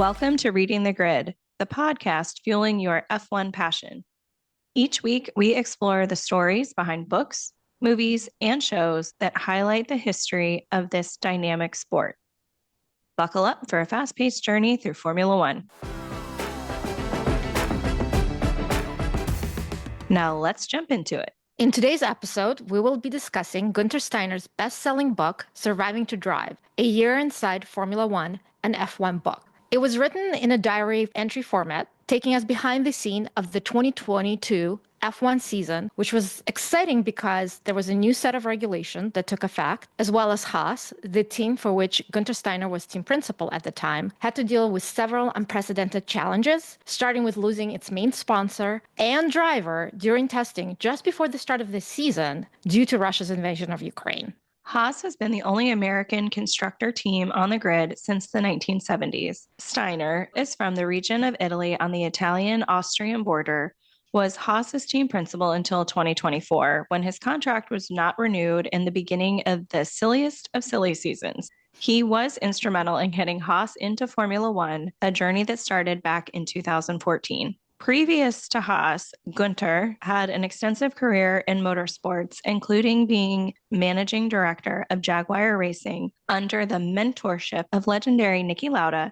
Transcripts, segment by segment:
Welcome to Reading the Grid, the podcast fueling your F1 passion. Each week, we explore the stories behind books, movies, and shows that highlight the history of this dynamic sport. Buckle up for a fast-paced journey through Formula One. Now let's jump into it. In today's episode, we will be discussing Guenther Steiner's best-selling book, Surviving to Drive, A Year Inside Formula One, an F1 book. It was written in a diary entry format, taking us behind the scene of the 2022 F1 season, which was exciting because there was a new set of regulations that took effect, as well as Haas, the team for which Guenther Steiner was team principal at the time, had to deal with several unprecedented challenges, starting with losing its main sponsor and driver during testing just before the start of the season due to Russia's invasion of Ukraine. Haas has been the only American constructor team on the grid since the 1970s. Steiner is from the region of Italy on the Italian-Austrian border, was Haas's team principal until 2024, when his contract was not renewed in the beginning of the silliest of silly seasons. He was instrumental in getting Haas into Formula One, a journey that started back in 2014. Previous to Haas, Guenther had an extensive career in motorsports, including being managing director of Jaguar Racing under the mentorship of legendary Niki Lauda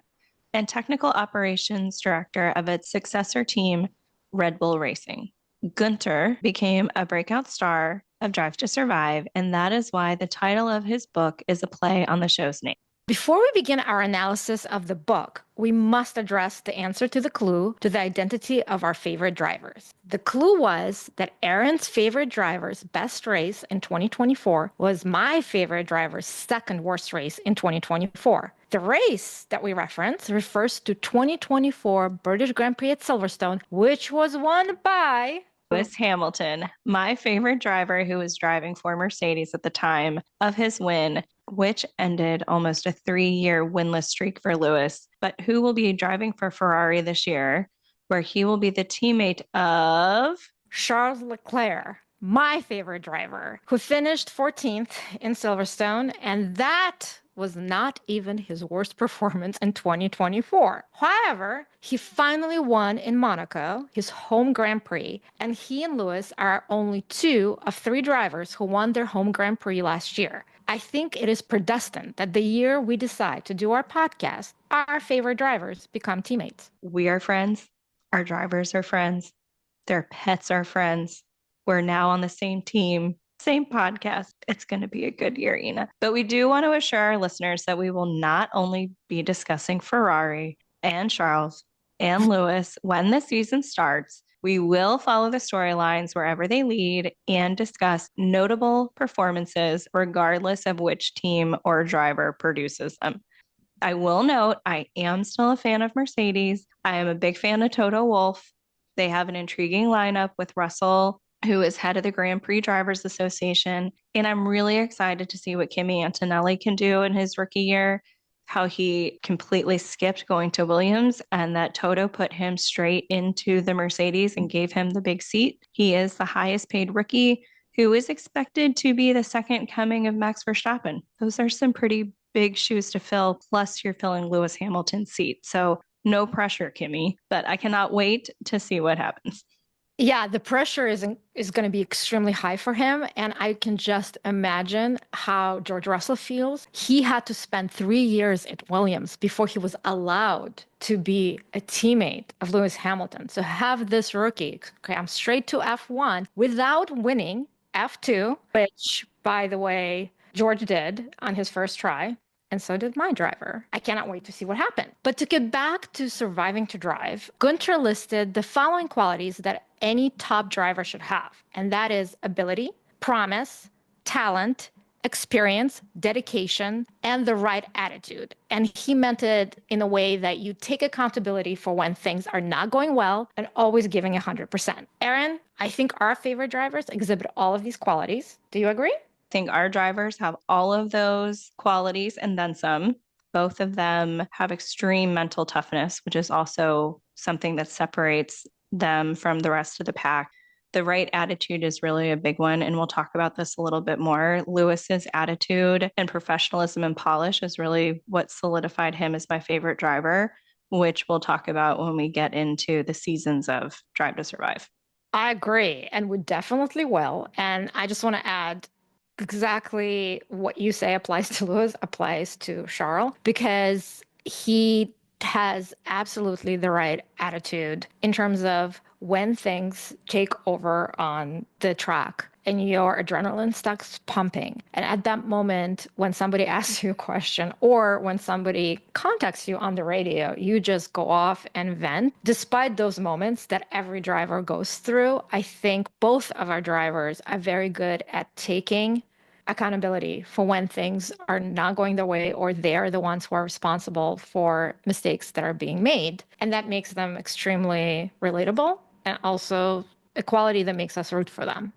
and technical operations director of its successor team, Red Bull Racing. Guenther became a breakout star of Drive to Survive, and that is why the title of his book is a play on the show's name. Before we begin our analysis of the book, we must address the answer to the clue to the identity of our favorite drivers. The clue was that Erin's favorite driver's best race in 2024 was my favorite driver's second worst race in 2024. The race that we reference refers to 2024 British Grand Prix at Silverstone, which was won by Lewis Hamilton, my favorite driver who was driving for Mercedes at the time of his win, which ended almost a 3-year winless streak for Lewis, but who will be driving for Ferrari this year, where he will be the teammate of Charles Leclerc, my favorite driver, who finished 14th in Silverstone, and that was not even his worst performance in 2024. However, he finally won in Monaco, his home Grand Prix, and he and Lewis are only 2 of 3 drivers who won their home Grand Prix last year. I think it is predestined that the year we decide to do our podcast, our favorite drivers become teammates. We are friends. Our drivers are friends. Their pets are friends. We're now on the same team, same podcast. It's going to be a good year, Inna. But we do want to assure our listeners that we will not only be discussing Ferrari and Charles and Lewis when the season starts. We will follow the storylines wherever they lead and discuss notable performances regardless of which team or driver produces them. I will note I am still a fan of Mercedes. I am a big fan of Toto Wolff. They have an intriguing lineup with Russell, who is head of the Grand Prix Drivers Association. And I'm really excited to see what Kimi Antonelli can do in his rookie year, how he completely skipped going to Williams and that Toto put him straight into the Mercedes and gave him the big seat. He is the highest paid rookie who is expected to be the second coming of Max Verstappen. Those are some pretty big shoes to fill, plus you're filling Lewis Hamilton's seat. So no pressure, Kimi, but I cannot wait to see what happens. Yeah, the pressure is going to be extremely high for him. And I can just imagine how George Russell feels. He had to spend 3 years at Williams before he was allowed to be a teammate of Lewis Hamilton. So have this rookie come straight to F1 without winning F2, which, by the way, George did on his first try. And so did my driver. I cannot wait to see what happened. But to get back to Surviving to Drive, Guenther listed the following qualities that any top driver should have. And that is ability, promise, talent, experience, dedication, and the right attitude. And he meant it in a way that you take accountability for when things are not going well and always giving 100%. Erin, I think our favorite drivers exhibit all of these qualities. Do you agree? I think our drivers have all of those qualities and then some. Both of them have extreme mental toughness, which is also something that separates them from the rest of the pack. The right attitude is really a big one, and we'll talk about this a little bit more. Lewis's attitude and professionalism and polish is really what solidified him as my favorite driver. which we'll talk about when we get into the seasons of Drive to Survive. I agree, and we definitely will. And I just want to add exactly what you say applies to Lewis applies to Charles because he has absolutely the right attitude in terms of when things take over on the track and your adrenaline starts pumping. And at that moment, when somebody asks you a question or when somebody contacts you on the radio, you just go off and vent. Despite those moments that every driver goes through, I think both of our drivers are very good at taking accountability for when things are not going their way or they're the ones who are responsible for mistakes that are being made. And that makes them extremely relatable and also a quality that makes us root for them.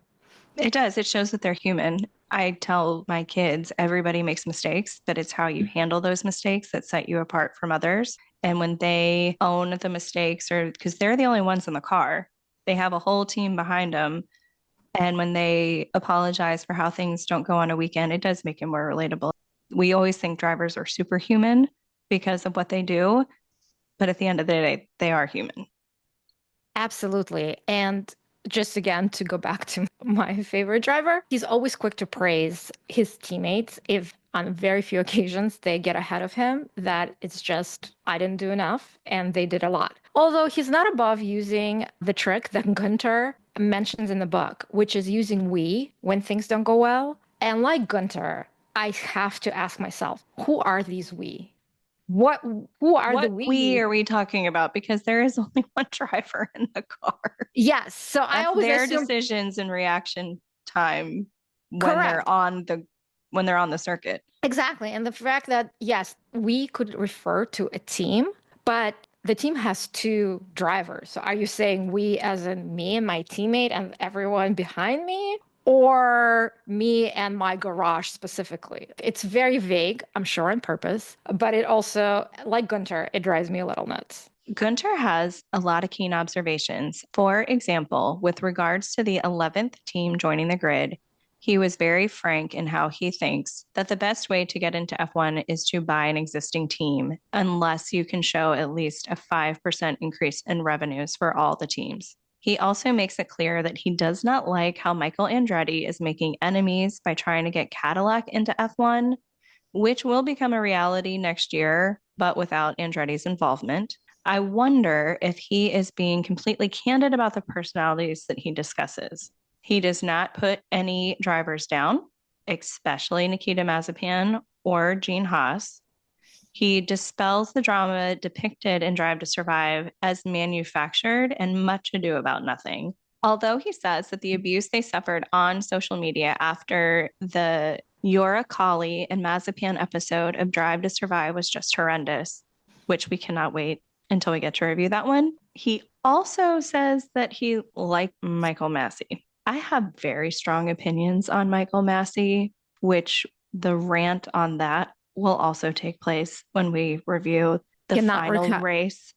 It does. It shows that they're human. I tell my kids everybody makes mistakes, but it's how you handle those mistakes that set you apart from others. And when they own the mistakes, or because they're the only ones in the car, they have a whole team behind them. And when they apologize for how things don't go on a weekend, it does make it more relatable. We always think drivers are superhuman because of what they do, but at the end of the day, they are human. Absolutely. And just again, to go back to my favorite driver, he's always quick to praise his teammates if on very few occasions they get ahead of him, that it's just, I didn't do enough and they did a lot. Although he's not above using the trick that Guenther mentions in the book, which is using we when things don't go well. And like Guenther, I have to ask myself, who are these we? What, who are the What we we? are we talking about? Because there is only one driver in the car. Yes. So I That's always their assume decisions and reaction time when correct. they're on the circuit. Exactly. And the fact that, yes, we could refer to a team, but the team has two drivers. So are you saying we as in me and my teammate and everyone behind me? Or me and my garage specifically? It's very vague, I'm sure on purpose, but it also, like Guenther, it drives me a little nuts. Guenther has a lot of keen observations. For example, with regards to the 11th team joining the grid, he was very frank in how he thinks that the best way to get into F1 is to buy an existing team, unless you can show at least a 5% increase in revenues for all the teams. He also makes it clear that he does not like how Michael Andretti is making enemies by trying to get Cadillac into F1, which will become a reality next year, but without Andretti's involvement. I wonder if he is being completely candid about the personalities that he discusses. He does not put any drivers down, especially Nikita Mazepin or Gene Haas. He dispels the drama depicted in Drive to Survive as manufactured and much ado about nothing. Although he says that the abuse they suffered on social media after the Yura Kali and Mazapan episode of Drive to Survive was just horrendous, which we cannot wait until we get to review that one. He also says that he liked Michael Massey. I have very strong opinions on Michael Massey, which the rant on that will also take place when we review the Cannot final recap. race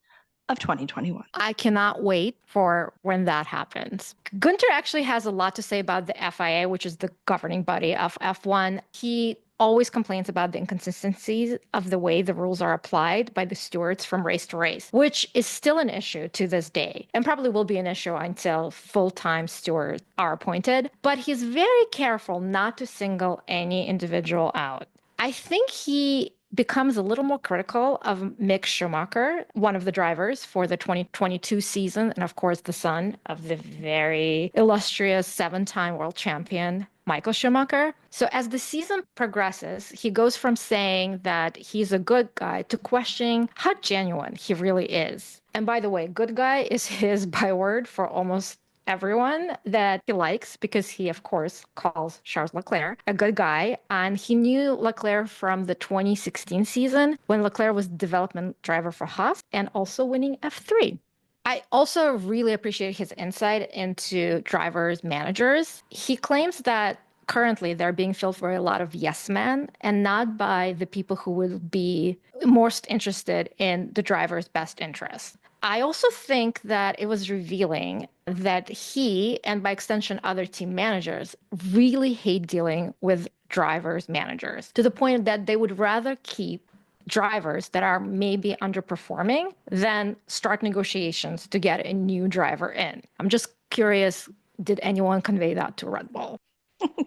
of 2021. I cannot wait for when that happens. Guenther actually has a lot to say about the FIA, which is the governing body of F1. He always complains about the inconsistencies of the way the rules are applied by the stewards from race to race, which is still an issue to this day and probably will be an issue until full-time stewards are appointed. But he's very careful not to single any individual out. I think he becomes a little more critical of Mick Schumacher, one of the drivers for the 2022 season, and of course, the son of the very illustrious seven-time world champion, Michael Schumacher. So as the season progresses, he goes from saying that he's a good guy to questioning how genuine he really is. And by the way, good guy is his byword for almost everyone that he likes because he, of course, calls Charles Leclerc a good guy. And he knew Leclerc from the 2016 season when Leclerc was development driver for Haas and also winning F3. I also really appreciate his insight into drivers' managers. He claims that currently they're being filled for a lot of yes men and not by the people who would be most interested in the driver's best interest. I also think that it was revealing that he, and by extension, other team managers, really hate dealing with drivers' managers to the point that they would rather keep drivers that are maybe underperforming, then start negotiations to get a new driver in. I'm just curious, did anyone convey that to Red Bull?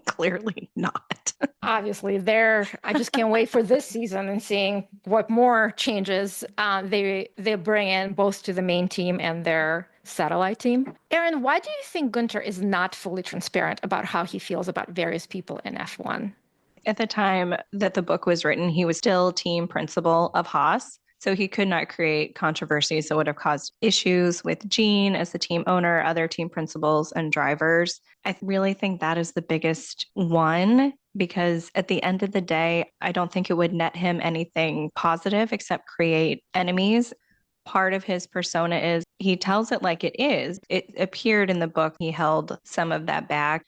Clearly not. Obviously, I just can't wait for this season and seeing what more changes they bring in both to the main team and their satellite team. Erin, why do you think Guenther is not fully transparent about how he feels about various people in F1? At the time that the book was written, he was still team principal of Haas. So he could not create controversies that would have caused issues with Gene as the team owner, other team principals, and drivers. I really think that is the biggest one because at the end of the day, I don't think it would net him anything positive except create enemies. Part of his persona is he tells it like it is. It appeared in the book, he held some of that back.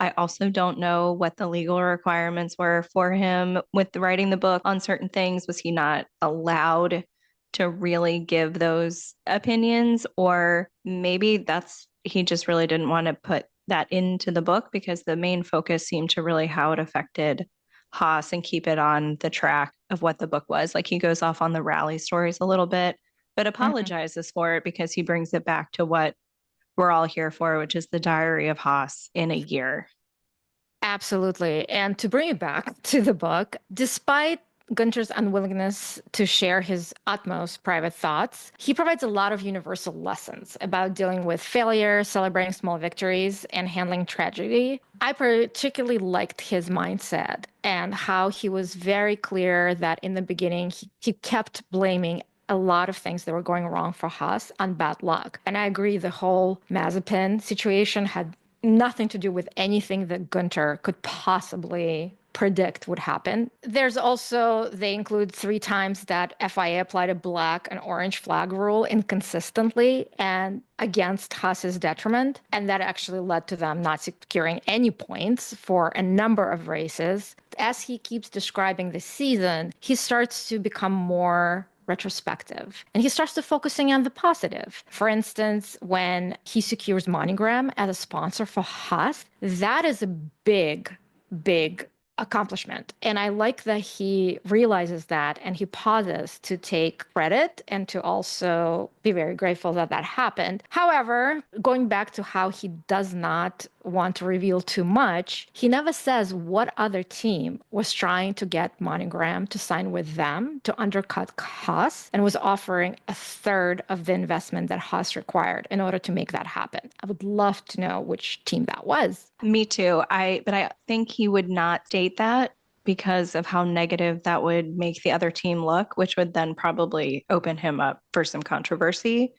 I also don't know what the legal requirements were for him with writing the book on certain things. Was he not allowed to really give those opinions? Or maybe he just really didn't want to put that into the book because the main focus seemed to really how it affected Haas and keep it on the track of what the book was. Like he goes off on the rally stories a little bit, but apologizes for it because he brings it back to what we're all here for, which is the Diary of Haas in a year. Absolutely. And to bring it back to the book, despite Guenther's unwillingness to share his utmost private thoughts, he provides a lot of universal lessons about dealing with failure, celebrating small victories, and handling tragedy. I particularly liked his mindset and how he was very clear that in the beginning, he kept blaming a lot of things that were going wrong for Haas on bad luck. And I agree, the whole Mazepin situation had nothing to do with anything that Guenther could possibly predict would happen. There's also, they include 3 times that FIA applied a black and orange flag rule inconsistently and against Haas's detriment. And that actually led to them not securing any points for a number of races. As he keeps describing the season, he starts to become more retrospective. And he starts to focusing on the positive. For instance, when he secures Monogram as a sponsor for Haas, that is a big, big accomplishment. And I like that he realizes that and he pauses to take credit and to also be very grateful that that happened. However, going back to how he does not want to reveal too much, he never says what other team was trying to get Monogram to sign with them to undercut Haas and was offering a third of the investment that Haas required in order to make that happen. I would love to know which team that was. Me too. But I think he would not state that because of how negative that would make the other team look, which would then probably open him up for some controversy.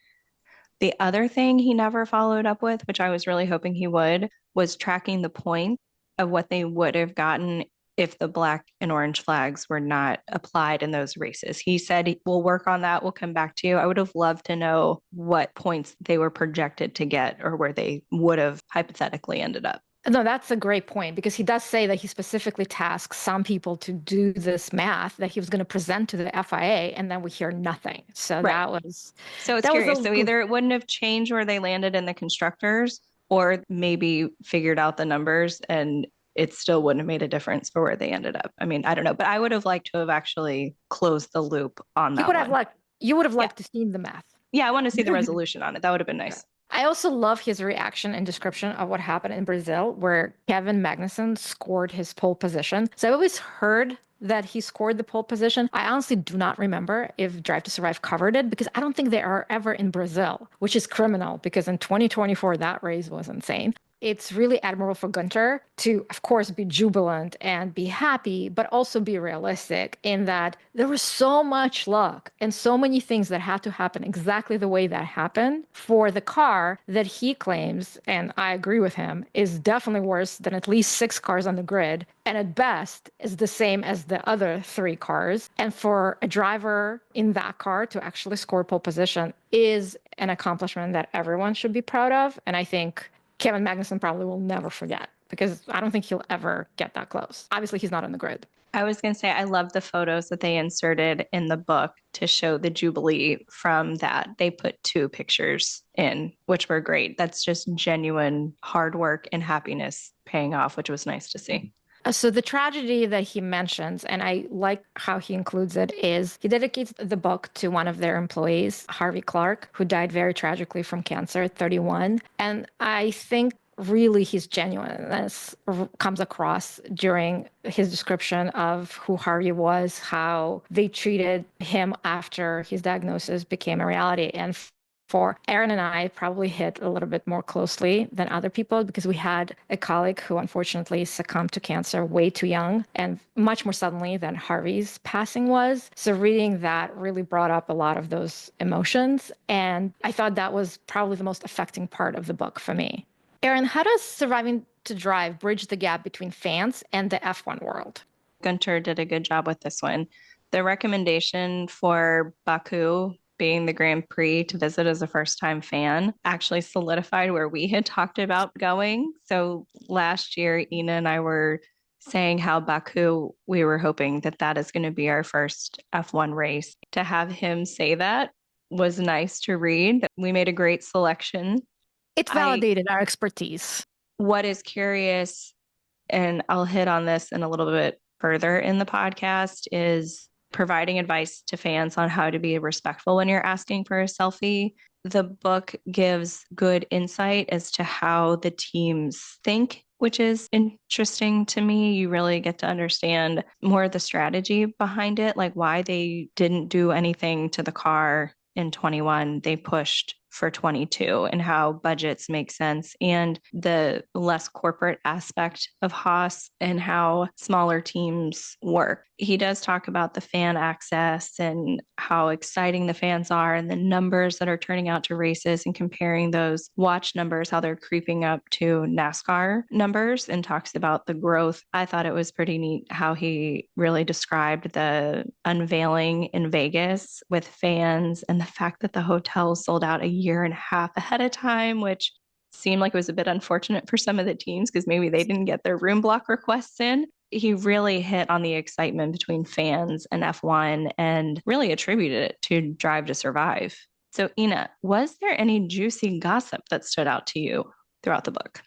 The other thing he never followed up with, which I was really hoping he would, was tracking the point of what they would have gotten if the black and orange flags were not applied in those races. He said, we'll work on that. We'll come back to you. I would have loved to know what points they were projected to get or where they would have hypothetically ended up. No, that's a great point because he does say that he specifically tasks some people to do this math that he was going to present to the FIA, and then we hear nothing. So Right. that was So it's that was curious. So either it wouldn't have changed where they landed in the constructors, or maybe figured out the numbers and it still wouldn't have made a difference for where they ended up. I mean, I don't know, but I would have liked to have actually closed the loop on that one. you would have liked to see the math. Yeah, I want to see the resolution on it. That would have been nice. I also love his reaction and description of what happened in Brazil, where Kevin Magnussen scored his pole position. So I've always heard that he scored the pole position. I honestly do not remember if Drive to Survive covered it because I don't think they are ever in Brazil, which is criminal because in 2024, that race was insane. It's really admirable for Guenther to, of course, be jubilant and be happy, but also be realistic in that there was so much luck and so many things that had to happen exactly the way that happened for the car that he claims, and I agree with him, is definitely worse than at least 6 cars on the grid. And at best is the same as the other 3 cars. And for a driver in that car to actually score pole position is an accomplishment that everyone should be proud of. And I think Kevin Magnussen probably will never forget because I don't think he'll ever get that close. Obviously, he's not on the grid. I was going to say, I love the photos that they inserted in the book to show the Jubilee from that. They put 2 pictures in, which were great. That's just genuine hard work and happiness paying off, which was nice to see. So the tragedy that he mentions, and I like how he includes it, is he dedicates the book to one of their employees, Harvey Clark, who died very tragically from cancer at 31. And I think really his genuineness comes across during his description of who Harvey was, how they treated him after his diagnosis became a reality. And for Erin and I, probably hit a little bit more closely than other people because we had a colleague who unfortunately succumbed to cancer way too young and much more suddenly than Harvey's passing was. So reading that really brought up a lot of those emotions. And I thought that was probably the most affecting part of the book for me. Erin, how does Surviving to Drive bridge the gap between fans and the F1 world? Guenther did a good job with this one. The recommendation for Baku being the Grand Prix to visit as a first-time fan actually solidified where we had talked about going. So last year, Inna and I were saying how Baku, we were hoping that that is going to be our first F1 race. To have him say that was nice to read. We made a great selection. It I validated our expertise. What is curious, and I'll hit on this in a little bit further in the podcast, is providing advice to fans on how to be respectful when you're asking for a selfie. The book gives good insight as to how the teams think, which is interesting to me. You really get to understand more of the strategy behind it, like why they didn't do anything to the car in 21. They pushed for 22 and how budgets make sense and the less corporate aspect of Haas and how smaller teams work. He does talk about the fan access and how exciting the fans are and the numbers that are turning out to races and comparing those watch numbers, how they're creeping up to NASCAR numbers, and talks about the growth. I thought it was pretty neat how he really described the unveiling in Vegas with fans and the fact that the hotel sold out a year and a half ahead of time, which seemed like it was a bit unfortunate for some of the teams because maybe they didn't get their room block requests in. He really hit on the excitement between fans and F1 and really attributed it to Drive to Survive. So, Inna, was there any juicy gossip that stood out to you throughout the book?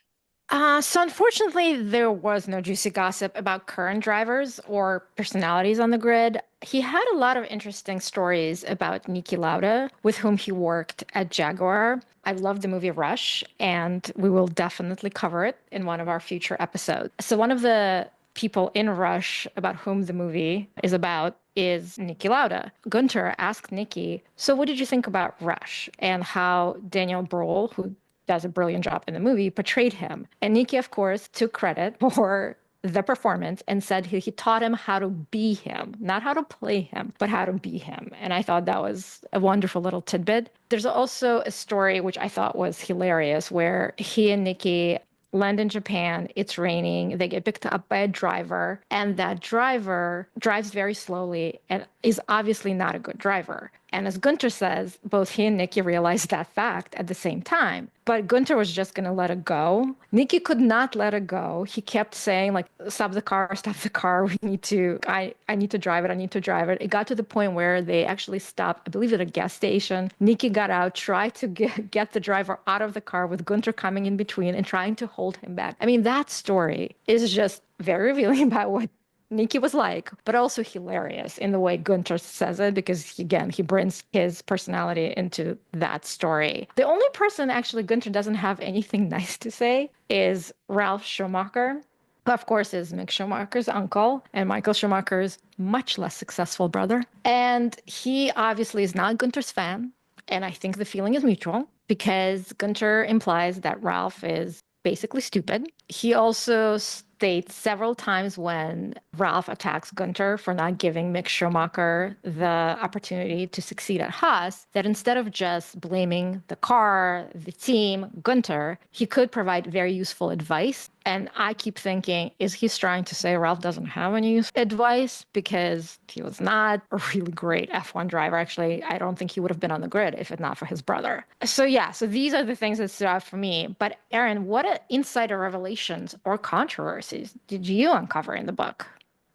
So unfortunately, there was no juicy gossip about current drivers or personalities on the grid. He had a lot of interesting stories about Niki Lauda, with whom he worked at Jaguar. I love the movie Rush, and we will definitely cover it in one of our future episodes. So one of the people in Rush about whom the movie is about is Niki Lauda. Guenther asked Niki, so what did you think about Rush and how Daniel Bruhl, who does a brilliant job in the movie, portrayed him. And Niki, of course, took credit for the performance and said he taught him how to be him, not how to play him, but how to be him. And I thought that was a wonderful little tidbit. There's also a story which I thought was hilarious where he and Niki land in Japan, it's raining, they get picked up by a driver, and that driver drives very slowly and is obviously not a good driver. And as Guenther says, both he and Niki realized that fact at the same time. But Guenther was just going to let it go. Niki could not let it go. He kept saying, like, stop the car. We need to, I need to drive it. I need to drive it. It got to the point where they actually stopped, I believe, at a gas station. Niki got out, tried to get the driver out of the car with Guenther coming in between and trying to hold him back. I mean, that story is just very revealing about what Niki was like, but also hilarious in the way Guenther says it, because again, he brings his personality into that story. The only person actually Guenther doesn't have anything nice to say is Ralph Schumacher, who of course is Mick Schumacher's uncle and Michael Schumacher's much less successful brother. And he obviously is not Guenther's fan. And I think the feeling is mutual because Guenther implies that Ralph is basically stupid. He also states several times when Ralph attacks Guenther for not giving Mick Schumacher the opportunity to succeed at Haas, that instead of just blaming the car, the team, Guenther, he could provide very useful advice. And I keep thinking, is he trying to say Ralph doesn't have any useful advice because he was not a really great F1 driver? Actually, I don't think he would have been on the grid if it not for his brother. So yeah, so these are the things that stood out for me. But Erin, what insider revelations or controversies did you uncover in the book?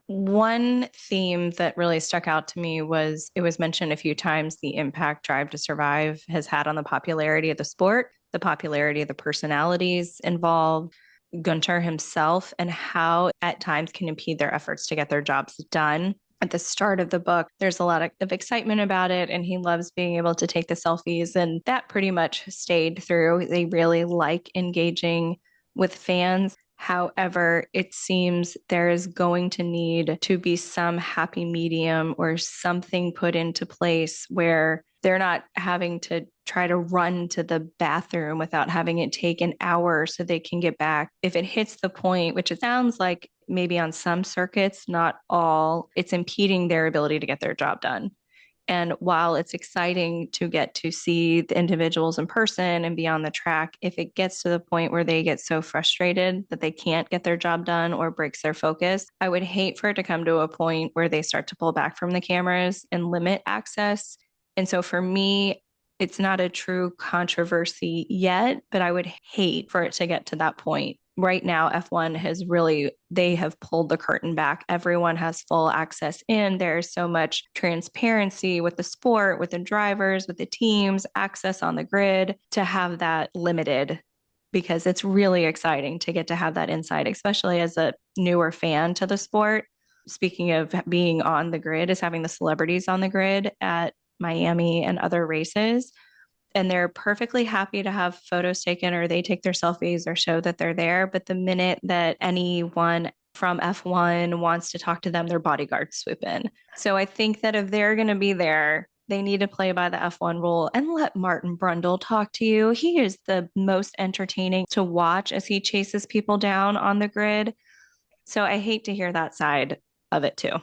One theme that really stuck out to me was it was mentioned a few times the impact Drive to Survive has had on the popularity of the sport, the popularity of the personalities involved. Guenther himself and how at times can impede their efforts to get their jobs done. At the start of the book, there's a lot of excitement about it, and he loves being able to take the selfies, and that pretty much stayed through. They really like engaging with fans. However, it seems there is going to need to be some happy medium or something put into place where they're not having to try to run to the bathroom without having it take an hour so they can get back. If it hits the point, which it sounds like maybe on some circuits, not all, it's impeding their ability to get their job done. And while it's exciting to get to see the individuals in person and be on the track, if it gets to the point where they get so frustrated that they can't get their job done or breaks their focus, I would hate for it to come to a point where they start to pull back from the cameras and limit access. And so for me, it's not a true controversy yet, but I would hate for it to get to that point. Right now, F1 has really, they have pulled the curtain back. Everyone has full access in. There's so much transparency with the sport, with the drivers, with the teams, access on the grid to have that limited because it's really exciting to get to have that insight, especially as a newer fan to the sport. Speaking of being on the grid, is having the celebrities on the grid at Miami and other races, and they're perfectly happy to have photos taken or they take their selfies or show that they're there. But the minute that anyone from F1 wants to talk to them, their bodyguards swoop in. So I think that if they're going to be there, they need to play by the F1 rule and let Martin Brundle talk to you. He is the most entertaining to watch as he chases people down on the grid. So I hate to hear that side of it too.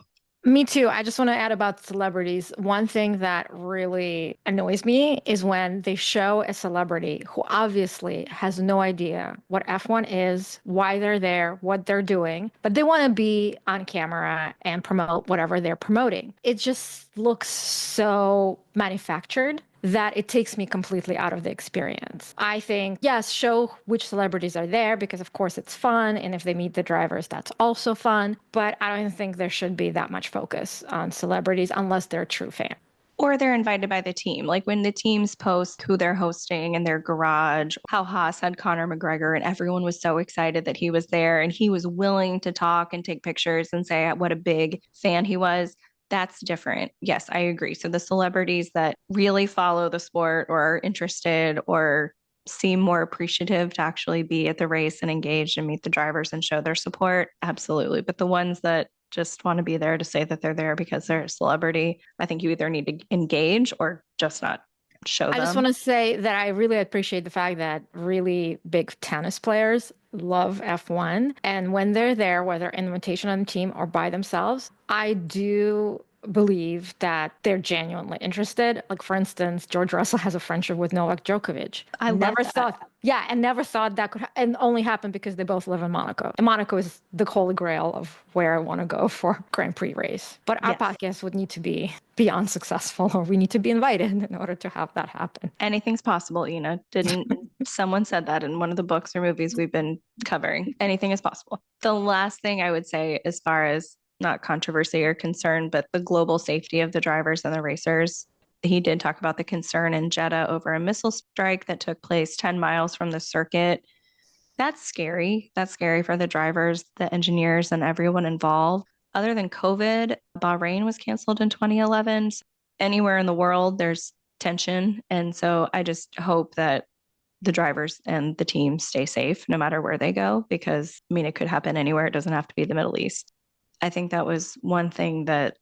Me too. I just want to add about celebrities. One thing that really annoys me is when they show a celebrity who obviously has no idea what F1 is, why they're there, what they're doing, but they want to be on camera and promote whatever they're promoting. It just looks so manufactured that it takes me completely out of the experience. I think, yes, show which celebrities are there because, of course, it's fun. And if they meet the drivers, that's also fun. But I don't think there should be that much focus on celebrities unless they're a true fan. Or they're invited by the team. Like when the teams post who they're hosting in their garage, how Haas had Conor McGregor, and everyone was so excited that he was there and he was willing to talk and take pictures and say what a big fan he was. That's different. Yes, I agree. So the celebrities that really follow the sport or are interested or seem more appreciative to actually be at the race and engaged and meet the drivers and show their support, absolutely. But the ones that just want to be there to say that they're there because they're a celebrity, I think you either need to engage or just not show I just them. want to say that I really appreciate the fact that really big tennis players love F1. And when they're there, whether invitation on the team or by themselves, I do believe that they're genuinely interested. Like, for instance, George Russell has a friendship with Novak Djokovic. I love Never that. thought, yeah, and never thought that could, and only happened because they both live in Monaco. And Monaco is the holy grail of where I want to go for Grand Prix race. But our Yes. podcast would need to be beyond successful, or we need to be invited in order to have that happen. Anything's possible, Ina. Didn't someone said that in one of the books or movies we've been covering? Anything is possible. The last thing I would say, as far as not controversy or concern, but the global safety of the drivers and the racers, he did talk about the concern in Jeddah over a missile strike that took place 10 miles from the circuit. That's scary. That's scary for the drivers, the engineers, and everyone involved. Other than COVID, Bahrain was canceled in 2011. Anywhere in the world, there's tension. And so I just hope that the drivers and the team stay safe no matter where they go, because I mean, it could happen anywhere. It doesn't have to be the Middle East. I think that was one thing that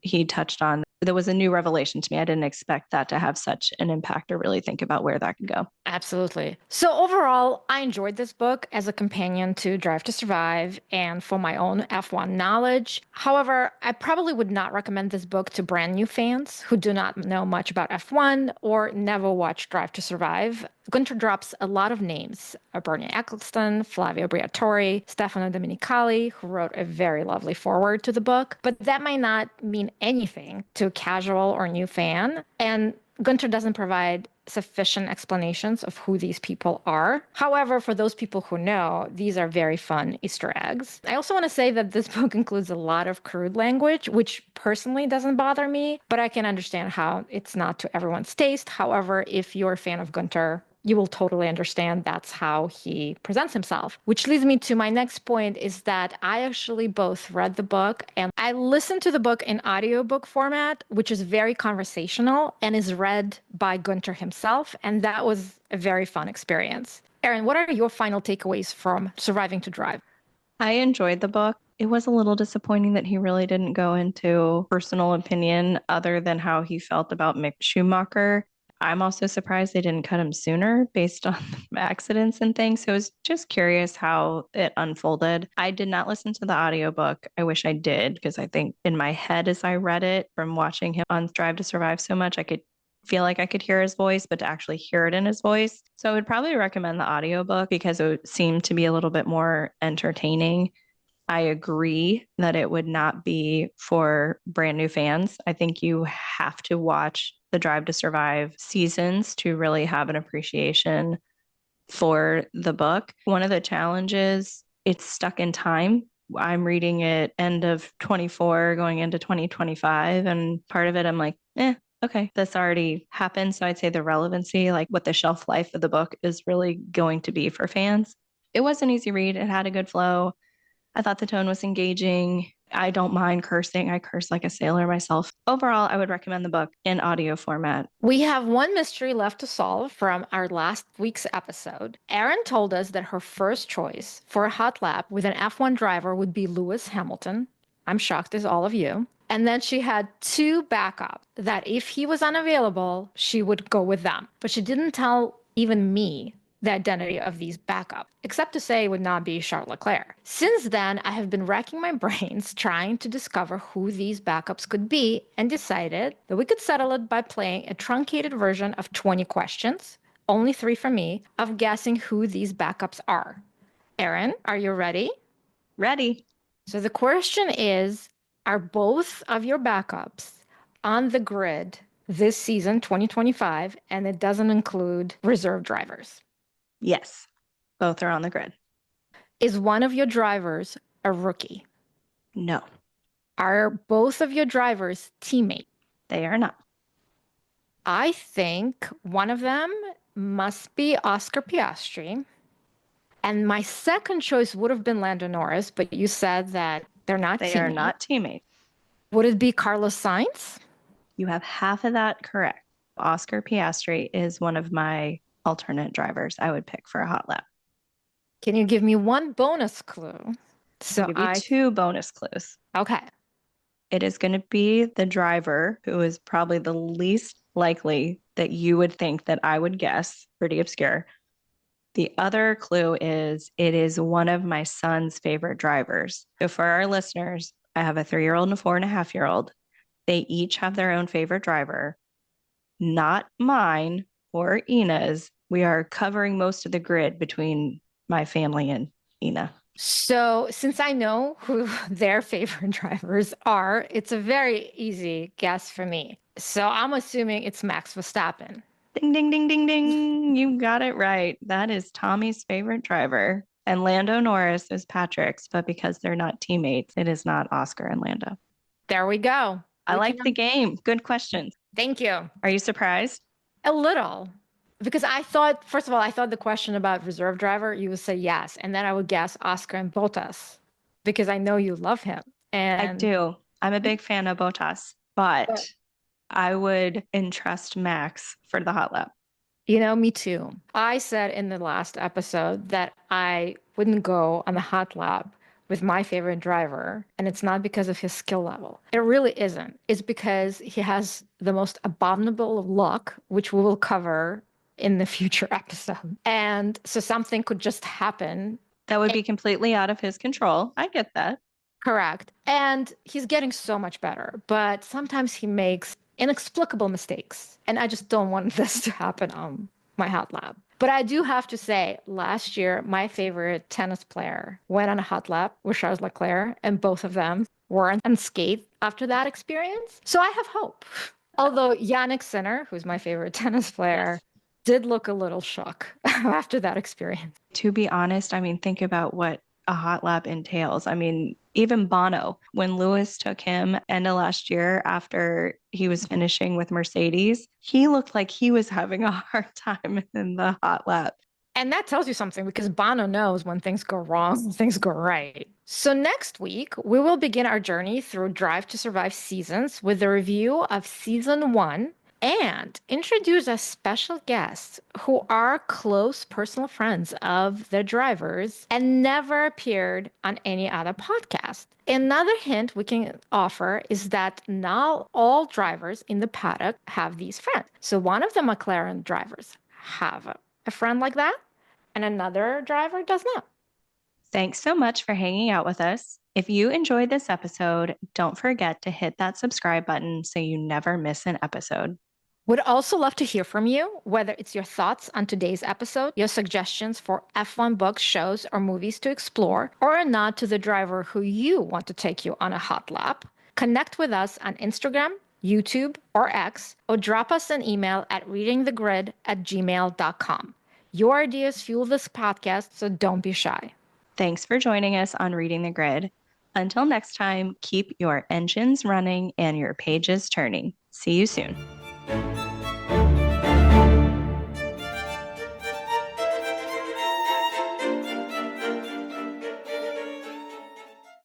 he touched on. There was a new revelation to me. I didn't expect that to have such an impact or really think about where that could go. Absolutely. So overall, I enjoyed this book as a companion to Drive to Survive and for my own F1 knowledge. However, I probably would not recommend this book to brand new fans who do not know much about F1 or never watched Drive to Survive. Guenther drops a lot of names: Bernie Eccleston, Flavio Briatore, Stefano Domenicali, who wrote a very lovely foreword to the book. But that might not mean anything to a casual or new fan. And Guenther doesn't provide sufficient explanations of who these people are. However, for those people who know, these are very fun Easter eggs. I also want to say that this book includes a lot of crude language, which personally doesn't bother me, but I can understand how it's not to everyone's taste. However, if you're a fan of Guenther, you will totally understand that's how he presents himself. Which leads me to my next point is that I actually both read the book and I listened to the book in audiobook format, which is very conversational and is read by Guenther himself. And that was a very fun experience. Erin, what are your final takeaways from Surviving to Drive? I enjoyed the book. It was a little disappointing that he really didn't go into personal opinion other than how he felt about Mick Schumacher. I'm also surprised they didn't cut him sooner based on accidents and things. So I was just curious how it unfolded. I did not listen to the audiobook. I wish I did because I think in my head as I read it from watching him on Drive to Survive so much, I could feel like I could hear his voice, but to actually hear it in his voice. So I would probably recommend the audiobook because it seemed to be a little bit more entertaining. I agree that it would not be for brand new fans. I think you have to watch the Drive to Survive seasons to really have an appreciation for the book. One of the challenges, it's stuck in time. I'm reading it end of 24 going into 2025 and part of it I'm like, okay, this already happened. So I'd say the relevancy, like what the shelf life of the book is really going to be for fans. It was an easy read. It had a good flow. I thought the tone was engaging. I don't mind cursing. I curse like a sailor myself. Overall, I would recommend the book in audio format. We have one mystery left to solve from our last week's episode. Erin told us that her first choice for a hot lap with an F1 driver would be Lewis Hamilton. I'm shocked as all of you. And then she had two backups that if he was unavailable, she would go with them. But she didn't tell even me the identity of these backups, except to say it would not be Charles Leclerc. Since then, I have been racking my brains trying to discover who these backups could be and decided that we could settle it by playing a truncated version of 20 questions, only 3 from me, of guessing who these backups are. Erin, are you ready? Ready? So the question is, are both of your backups on the grid this season, 2025, and it doesn't include reserve drivers? Yes, both are on the grid. Is one of your drivers a rookie? No, Are both of your drivers teammates? they are not. I think one of them must be Oscar Piastri. And my second choice would have been Lando Norris, but you said that they're not They teammates. are not teammates. Would it be Carlos Sainz? You have half of that correct. Oscar Piastri is one of my alternate drivers I would pick for a hot lap. Can you give me one bonus clue? I'll give you 2 bonus clues. Okay. It is going to be the driver who is probably the least likely that you would think that I would guess, pretty obscure. The other clue is it is one of my son's favorite drivers. So for our listeners, I have a 3-year-old and a 4.5-year-old. They each have their own favorite driver, not mine or Ina's. We are covering most of the grid between my family and Inna. So, since I know who their favorite drivers are, it's a very easy guess for me. So, I'm assuming it's Max Verstappen. Ding, ding, ding, ding, ding. You got it right. That is Tommy's favorite driver. And Lando Norris is Patrick's, but because they're not teammates, it is not Oscar and Lando. There we go. I like the game. Good questions. Thank you. Are you surprised? A little. Because I thought, first of all, I thought the question about reserve driver, you would say yes. And then I would guess Oscar and Bottas because I know you love him. And I do. I'm a big fan of Bottas, but I would entrust Max for the hot lap. You know, me too. I said in the last episode that I wouldn't go on the hot lap with my favorite driver, and it's not because of his skill level. It really isn't. It's because he has the most abominable luck, which we will cover in the future episode. And so something could just happen. That would be completely out of his control. I get that. Correct. And he's getting so much better, but sometimes he makes inexplicable mistakes. And I just don't want this to happen on my hot lap. But I do have to say, last year, my favorite tennis player went on a hot lap with Charles Leclerc, and both of them were unscathed after that experience. So I have hope. Although Yannick Sinner, who's my favorite tennis player, did look a little shook after that experience. To be honest, I mean, think about what a hot lap entails. I mean, even Bono, when Lewis took him end of last year after he was finishing with Mercedes, he looked like he was having a hard time in the hot lap. And that tells you something because Bono knows when things go wrong, when things go right. So next week, we will begin our journey through Drive to Survive seasons with a review of season one and introduce a special guests who are close personal friends of the drivers and never appeared on any other podcast. Another hint we can offer is that not all drivers in the paddock have these friends. So one of the McLaren drivers have a friend like that, and another driver does not. Thanks so much for hanging out with us. If you enjoyed this episode, don't forget to hit that subscribe button so you never miss an episode. Would also love to hear from you, whether it's your thoughts on today's episode, your suggestions for F1 books, shows, or movies to explore, or a nod to the driver who you want to take you on a hot lap. Connect with us on Instagram, YouTube, or X, or drop us an email at readingthegrid@gmail.com. Your ideas fuel this podcast, so don't be shy. Thanks for joining us on Reading the Grid. Until next time, keep your engines running and your pages turning. See you soon.